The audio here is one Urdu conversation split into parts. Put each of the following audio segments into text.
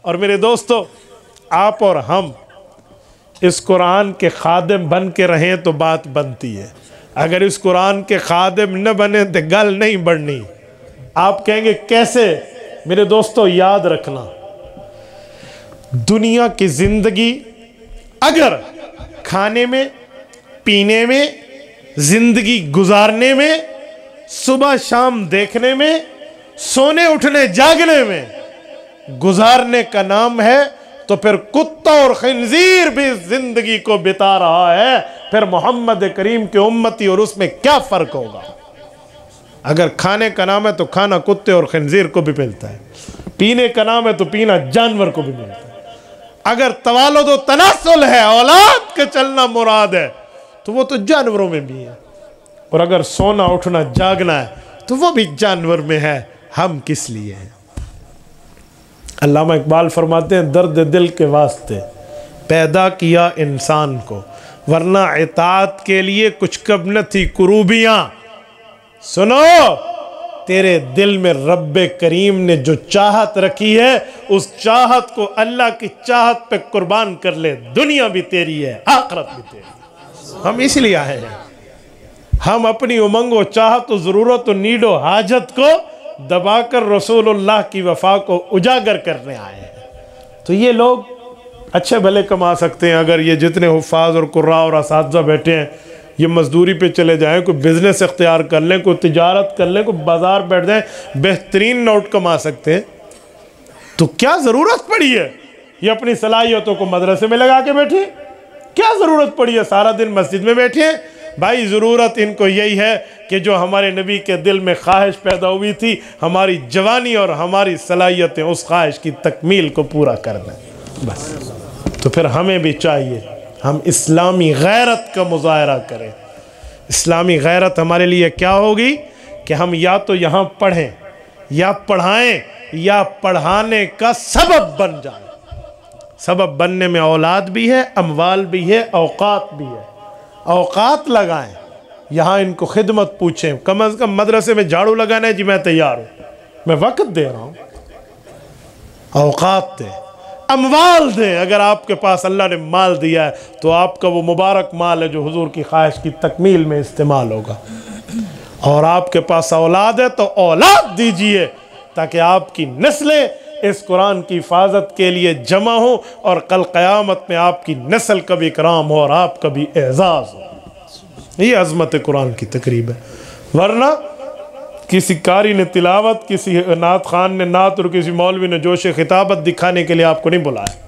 اور میرے دوستو، آپ اور ہم اس قرآن کے خادم بن کے رہیں تو بات بنتی ہے، اگر اس قرآن کے خادم نہ بنے تو گل نہیں بڑھنی۔ آپ کہیں گے کیسے؟ میرے دوستو یاد رکھنا، دنیا کی زندگی اگر کھانے میں، پینے میں، زندگی گزارنے میں، صبح شام دیکھنے میں، سونے اٹھنے جاگنے میں گزارنے کا نام ہے تو پھر کتا اور خنزیر بھی زندگی کو بتا رہا ہے، پھر محمد کریم کے امتی اور اس میں کیا فرق ہوگا؟ اگر کھانے کا نام ہے تو کھانا کتے اور خنزیر کو بھی ملتا ہے، پینے کا نام ہے تو پینا جانور کو بھی ملتا ہے، اگر توالد و تناسل ہے، اولاد کے چلنا مراد ہے تو وہ تو جانوروں میں بھی ہے، اور اگر سونا اٹھنا جاگنا ہے تو وہ بھی جانور میں ہے، ہم کس لیے ہیں؟ علامہ اقبال فرماتے ہیں درد دل کے واسطے پیدا کیا انسان کو، ورنہ اطاعت کے لیے کچھ کم نہ تھی کروبیاں۔ سنو، تیرے دل میں رب کریم نے جو چاہت رکھی ہے اس چاہت کو اللہ کی چاہت پہ قربان کر لے، دنیا بھی تیری ہے، آخرت بھی تیری ہے۔ ہم اس لیے آئے ہیں، ہم اپنی امنگ و چاہت و ضرورت و نیڈ و حاجت کو دبا کر رسول اللہ کی وفا کو اجاگر کرنے آئے ہیں۔ تو یہ لوگ اچھے بھلے کما سکتے ہیں، اگر یہ جتنے حفاظ اور قراء اور اساتذہ بیٹھے ہیں یہ مزدوری پہ چلے جائیں، کوئی بزنس اختیار کر لیں، کوئی تجارت کر لیں، کوئی بازار بیٹھ جائیں، بہترین نوٹ کما سکتے ہیں، تو کیا ضرورت پڑی ہے یہ اپنی صلاحیتوں کو مدرسے میں لگا کے بیٹھے؟ کیا ضرورت پڑی ہے سارا دن مسجد میں بیٹھے ہیں؟ بھائی ضرورت ان کو یہی ہے کہ جو ہمارے نبی کے دل میں خواہش پیدا ہوئی تھی، ہماری جوانی اور ہماری صلاحیتیں اس خواہش کی تکمیل کو پورا کر دیں، بس۔ تو پھر ہمیں بھی چاہیے ہم اسلامی غیرت کا مظاہرہ کریں۔ اسلامی غیرت ہمارے لیے کیا ہوگی کہ ہم یا تو یہاں پڑھیں یا پڑھائیں یا پڑھانے کا سبب بن جائیں۔ سبب بننے میں اولاد بھی ہے، اموال بھی ہے، اوقات بھی ہے۔ اوقات لگائیں، یہاں ان کو خدمت پوچھیں، کم از کم مدرسے میں جھاڑو لگانا ہے جی میں تیار ہوں، میں وقت دے رہا ہوں۔ اوقات دیں، اموال دیں، اگر آپ کے پاس اللہ نے مال دیا ہے تو آپ کا وہ مبارک مال ہے جو حضور کی خواہش کی تکمیل میں استعمال ہوگا، اور آپ کے پاس اولاد ہے تو اولاد دیجئے تاکہ آپ کی نسلیں اس قرآن کی حفاظت کے لیے جمع ہوں اور کل قیامت میں آپ کی نسل کا بھی اکرام ہو اور آپ کا بھی اعزاز ہو۔ یہ عظمت قرآن کی تقریب ہے، ورنہ کسی قاری نے تلاوت، کسی نعت خان نے نعت اور کسی مولوی نے جوش خطابت دکھانے کے لیے آپ کو نہیں بلایا۔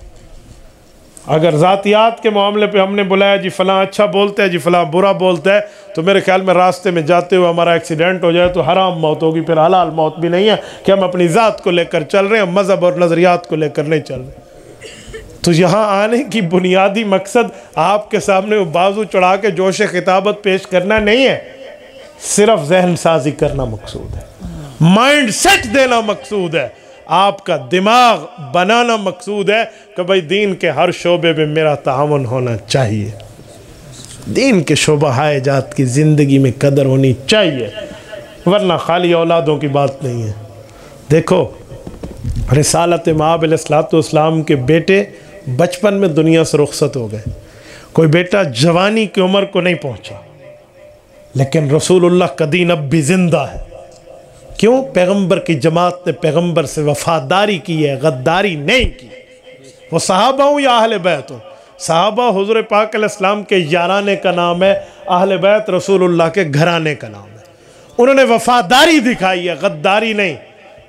اگر ذاتیات کے معاملے پہ ہم نے بلایا جی فلاں اچھا بولتا ہے، جی فلاں برا بولتا ہے، تو میرے خیال میں راستے میں جاتے ہوئے ہمارا ایکسیڈنٹ ہو جائے تو حرام موت ہوگی، پھر حلال موت بھی نہیں ہے کہ ہم اپنی ذات کو لے کر چل رہے ہیں، مذہب اور نظریات کو لے کر نہیں چل رہے۔ تو یہاں آنے کی بنیادی مقصد آپ کے سامنے وہ بازو چڑھا کے جوش خطابت پیش کرنا نہیں ہے، صرف ذہن سازی کرنا مقصود ہے، مائنڈ سیٹ دینا مقصود ہے، آپ کا دماغ بنانا مقصود ہے کہ بھائی دین کے ہر شعبے میں میرا تعاون ہونا چاہیے، دین کے شعبہ جات کی زندگی میں قدر ہونی چاہیے، ورنہ خالی اولادوں کی بات نہیں ہے۔ دیکھو رسالت مآب علیہ السلام کے بیٹے بچپن میں دنیا سے رخصت ہو گئے، کوئی بیٹا جوانی کی عمر کو نہیں پہنچا، لیکن رسول اللہ کا دین اب بھی زندہ ہے۔ کیوں؟ پیغمبر کی جماعت نے پیغمبر سے وفاداری کی ہے، غداری نہیں کی۔ وہ صحابہ ہوں یا اہل بیت ہوں، صحابہ حضور پاک علیہ السلام کے یارانے کا نام ہے، اہل بیت رسول اللہ کے گھرانے کا نام ہے، انہوں نے وفاداری دکھائی ہے، غداری نہیں۔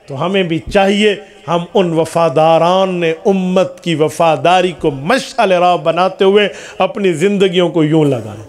تو ہمیں بھی چاہیے ہم ان وفاداران نے امت کی وفاداری کو مشعل راہ بناتے ہوئے اپنی زندگیوں کو یوں لگائیں۔